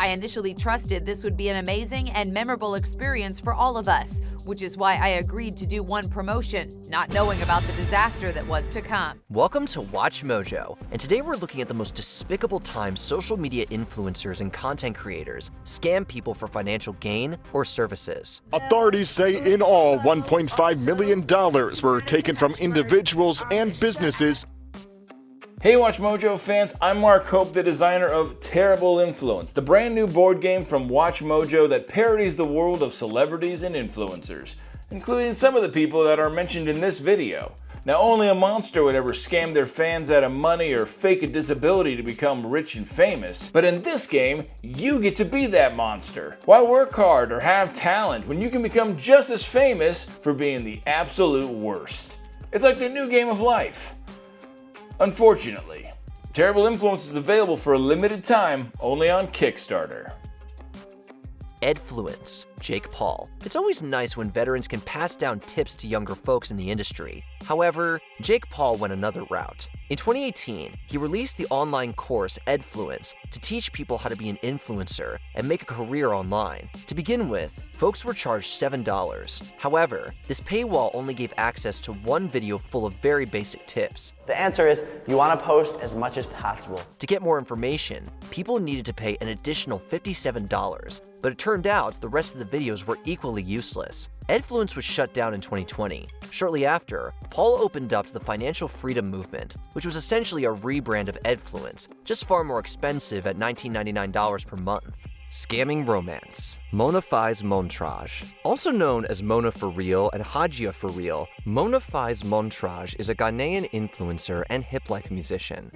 initially trusted this would be an amazing and memorable experience for all of us, which is why I agreed to do one promotion, not knowing about the disaster that was to come. Welcome to Watch Mojo, and today we're looking at the most despicable times social media influencers and content creators scam people for financial gain or services. Authorities say in all $1.5 million were taken from individuals and businesses. Hey Watch Mojo fans, I'm Mark Hope, the designer of Terrible Influence, the brand new board game from Watch Mojo that parodies the world of celebrities and influencers, including some of the people that are mentioned in this video. Now, only a monster would ever scam their fans out of money or fake a disability to become rich and famous, but in this game, you get to be that monster. Why work hard or have talent when you can become just as famous for being the absolute worst? It's like the new game of life. Unfortunately, Terrible Influence is available for a limited time only on Kickstarter. Edfluence, Jake Paul. It's always nice when veterans can pass down tips to younger folks in the industry. However, Jake Paul went another route. In 2018, he released the online course Edfluence to teach people how to be an influencer and make a career online. To begin with, folks were charged $7. However, this paywall only gave access to one video full of very basic tips. The answer is you want to post as much as possible. To get more information, people needed to pay an additional $57, but it turned out the rest of the videos were equally useless. Edfluence was shut down in 2020. Shortly after, Paul opened up to the financial freedom movement, which was essentially a rebrand of Edfluence, just far more expensive at $19.99 per month. Scamming romance. Mona Faiz Montrage. Also known as Mona For Real and Hajia For Real, Mona Faiz Montrage is a Ghanaian influencer and hip-life musician.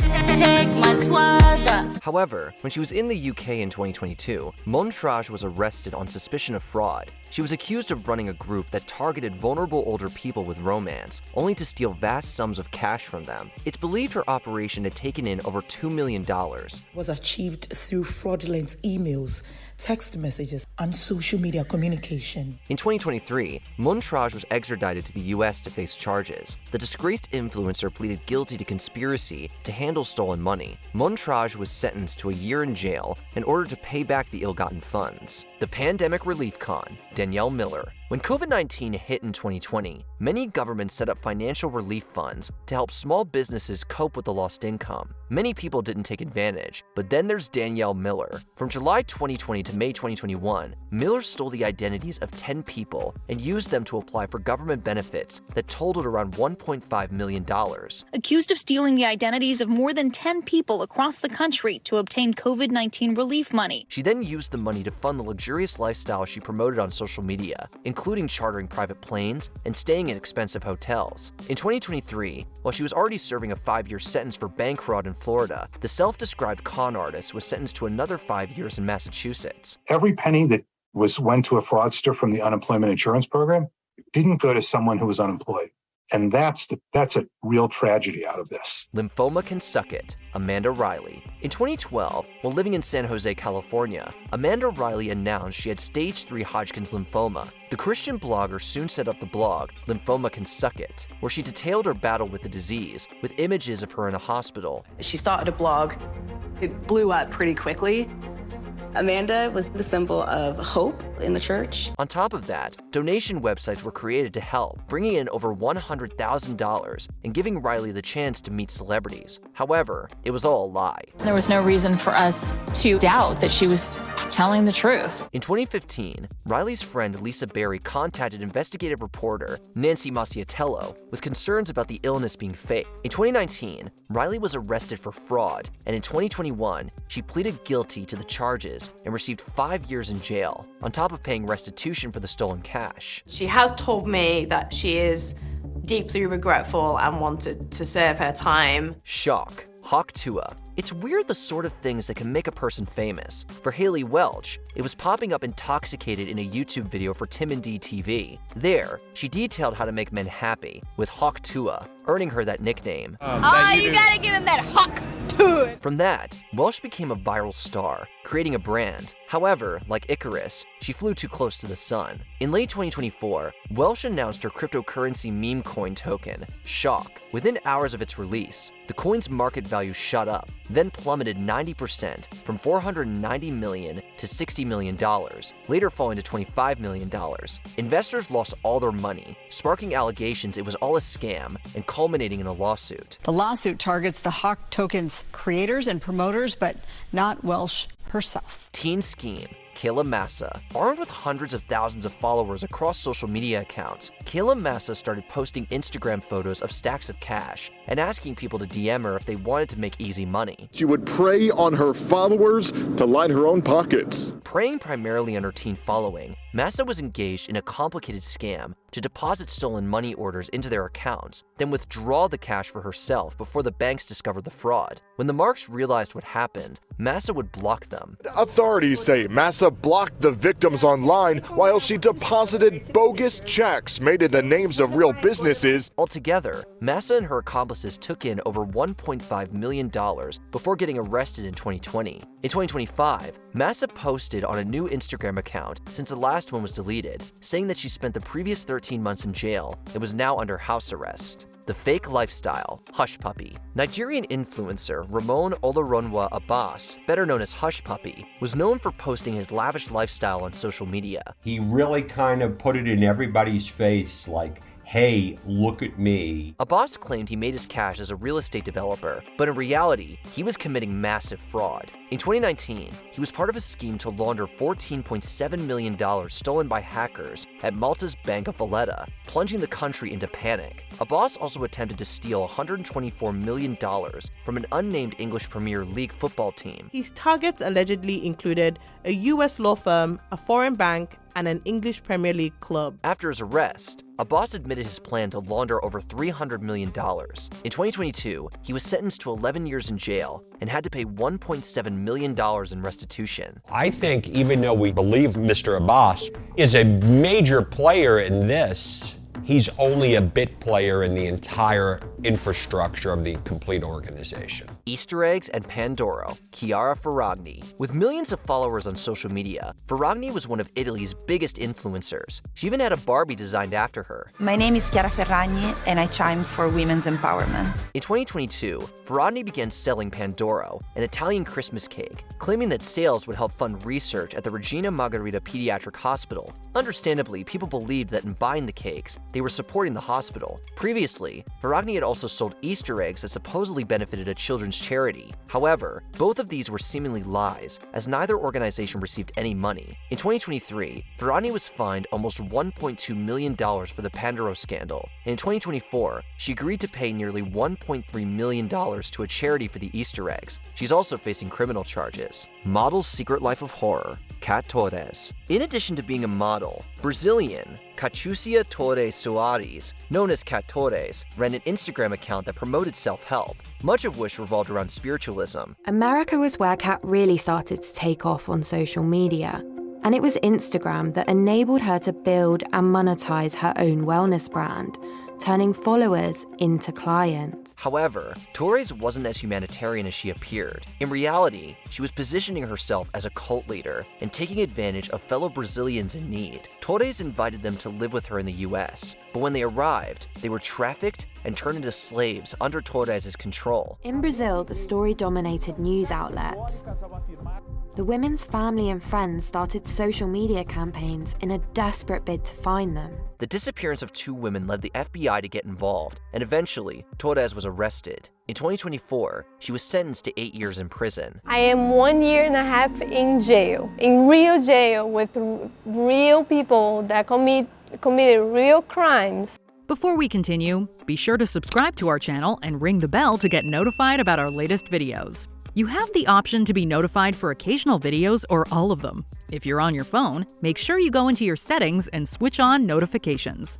However, when she was in the UK in 2022, Montrage was arrested on suspicion of fraud. She was accused of running a group that targeted vulnerable older people with romance, only to steal vast sums of cash from them. It's believed her operation had taken in over $2 million. Was achieved through fraudulent emails, text messages, and social media communication. In 2023, Montrage was extradited to the US to face charges. The disgraced influencer pleaded guilty to conspiracy to handle stolen money. Montrage was sentenced to a year in jail in order to pay back the ill-gotten funds. The Pandemic Relief Con, Danielle Miller. When COVID-19 hit in 2020, many governments set up financial relief funds to help small businesses cope with the lost income. Many people didn't take advantage, but then there's Danielle Miller. From July 2020 to May 2021, Miller stole the identities of 10 people and used them to apply for government benefits that totaled around $1.5 million. Accused of stealing the identities of more than 10 people across the country to obtain COVID-19 relief money. She then used the money to fund the luxurious lifestyle she promoted on social media, including chartering private planes and staying in expensive hotels. In 2023, while she was already serving a 5-year sentence for bank fraud in Florida, the self-described con artist was sentenced to another 5 years in Massachusetts. Every penny that went to a fraudster from the unemployment insurance program didn't go to someone who was unemployed. And that's a real tragedy out of this. Lymphoma Can Suck It, Amanda Riley. In 2012, while living in San Jose, California, Amanda Riley announced she had stage 3 Hodgkin's lymphoma. The Christian blogger soon set up the blog, Lymphoma Can Suck It, where she detailed her battle with the disease, with images of her in a hospital. She started a blog. It blew up pretty quickly. Amanda was the symbol of hope in the church. On top of that, donation websites were created to help, bringing in over $100,000 and giving Riley the chance to meet celebrities. However, it was all a lie. There was no reason for us to doubt that she was telling the truth. In 2015, Riley's friend Lisa Berry contacted investigative reporter Nancy Masiatello with concerns about the illness being fake. In 2019, Riley was arrested for fraud, and in 2021, she pleaded guilty to the charges and received 5 years in jail, on top of paying restitution for the stolen cash. She has told me that she is deeply regretful and wanted to serve her time. Shock. Hawk Tuah. It's weird the sort of things that can make a person famous. For Haley Welch, it was popping up intoxicated in a YouTube video for Tim and D TV. There, she detailed how to make men happy with Hawk Tuah, earning her that nickname. You gotta give him that Hawk Tuah! From that, Welch became a viral star, creating a brand. However, like Icarus, she flew too close to the sun. In late 2024, Welsh announced her cryptocurrency meme coin token, Shock. Within hours of its release, the coin's market value shot up, then plummeted 90% from $490 million to $60 million, later falling to $25 million. Investors lost all their money, sparking allegations it was all a scam and culminating in a lawsuit. The lawsuit targets the Hawk token's creators and promoters, but not Welsh herself. Teen Scheme. Kayla Massa. Armed with hundreds of thousands of followers across social media accounts, Kayla Massa started posting Instagram photos of stacks of cash and asking people to DM her if they wanted to make easy money. She would prey on her followers to line her own pockets. Preying primarily on her teen following, Massa was engaged in a complicated scam to deposit stolen money orders into their accounts, then withdraw the cash for herself before the banks discovered the fraud. When the Marks realized what happened, Massa would block them. Authorities say Massa blocked the victims online while she deposited bogus checks made in the names of real businesses. Altogether, Massa and her accomplices took in over $1.5 million before getting arrested in 2020. In 2025, Massa posted on a new Instagram account, since the last one was deleted, saying that she spent the previous 13 months in jail and was now under house arrest. The fake lifestyle, Hush Puppy. Nigerian influencer Ramon Olaronwa Abbas, better known as Hush Puppy, was known for posting his lavish lifestyle on social media. He really kind of put it in everybody's face, like, hey, look at me. Abbas claimed he made his cash as a real estate developer, but in reality, he was committing massive fraud. In 2019, he was part of a scheme to launder $14.7 million stolen by hackers at Malta's Bank of Valletta, plunging the country into panic. Abbas also attempted to steal $124 million from an unnamed English Premier League football team. His targets allegedly included a U.S. law firm, a foreign bank, and an English Premier League club. After his arrest, Abbas admitted his plan to launder over $300 million. In 2022, he was sentenced to 11 years in jail and had to pay $1.7 million in restitution. I think even though we believe Mr. Abbas is a major player in this, he's only a bit player in the entire infrastructure of the complete organization. Easter eggs and Pandoro, Chiara Ferragni. With millions of followers on social media, Ferragni was one of Italy's biggest influencers. She even had a Barbie designed after her. My name is Chiara Ferragni and I chime for women's empowerment. In 2022, Ferragni began selling Pandoro, an Italian Christmas cake, claiming that sales would help fund research at the Regina Margherita Pediatric Hospital. Understandably, people believed that in buying the cakes, they were supporting the hospital. Previously, Ferragni had also sold Easter eggs that supposedly benefited a children's charity. However, both of these were seemingly lies, as neither organization received any money. In 2023, Ferragni was fined almost $1.2 million for the Pandoro scandal, and in 2024, she agreed to pay nearly $1.3 million to a charity for the Easter eggs. She's also facing criminal charges. Model's Secret Life of Horror, Kat Torres. In addition to being a model, Brazilian Cachucia Torres Soares, known as Kat Torres, ran an Instagram account that promoted self-help, much of which revolved around spiritualism. America was where Kat really started to take off on social media, and it was Instagram that enabled her to build and monetize her own wellness brand, turning followers into clients. However, Torres wasn't as humanitarian as she appeared. In reality, she was positioning herself as a cult leader and taking advantage of fellow Brazilians in need. Torres invited them to live with her in the US, but when they arrived, they were trafficked and turned into slaves under Torres' control. In Brazil, the story dominated news outlets. The women's family and friends started social media campaigns in a desperate bid to find them. The disappearance of two women led the FBI to get involved, and eventually, Torres was arrested. In 2024, she was sentenced to 8 years in prison. I am 1.5 years in jail, in real jail, with real people that committed real crimes. Before we continue, be sure to subscribe to our channel and ring the bell to get notified about our latest videos. You have the option to be notified for occasional videos or all of them. If you're on your phone, make sure you go into your settings and switch on notifications.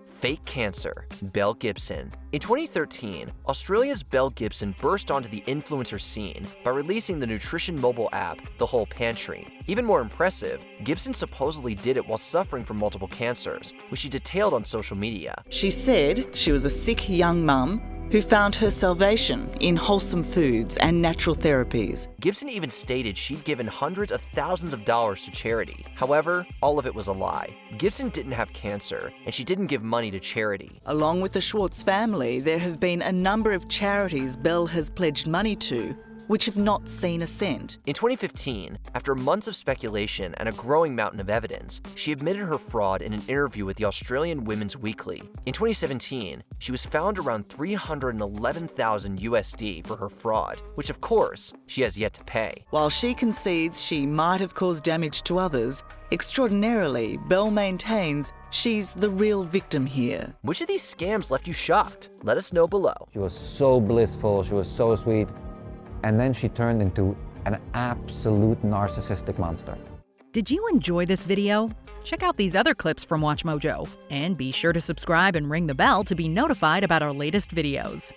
Fake cancer, Belle Gibson. In 2013, Australia's Belle Gibson burst onto the influencer scene by releasing the nutrition mobile app, The Whole Pantry. Even more impressive, Gibson supposedly did it while suffering from multiple cancers, which she detailed on social media. She said she was a sick young mum who found her salvation in wholesome foods and natural therapies. Gibson even stated she'd given hundreds of thousands of dollars to charity. However, all of it was a lie. Gibson didn't have cancer, and she didn't give money to charity. Along with the Schwartz family, there have been a number of charities Bell has pledged money to, which have not seen a cent. In 2015, after months of speculation and a growing mountain of evidence, she admitted her fraud in an interview with the Australian Women's Weekly. In 2017, she was found around $311,000 USD for her fraud, which of course, she has yet to pay. While she concedes she might have caused damage to others, extraordinarily, Bell maintains she's the real victim here. Which of these scams left you shocked? Let us know below. She was so blissful, she was so sweet. And then she turned into an absolute narcissistic monster. Did you enjoy this video? Check out these other clips from WatchMojo, and be sure to subscribe and ring the bell to be notified about our latest videos.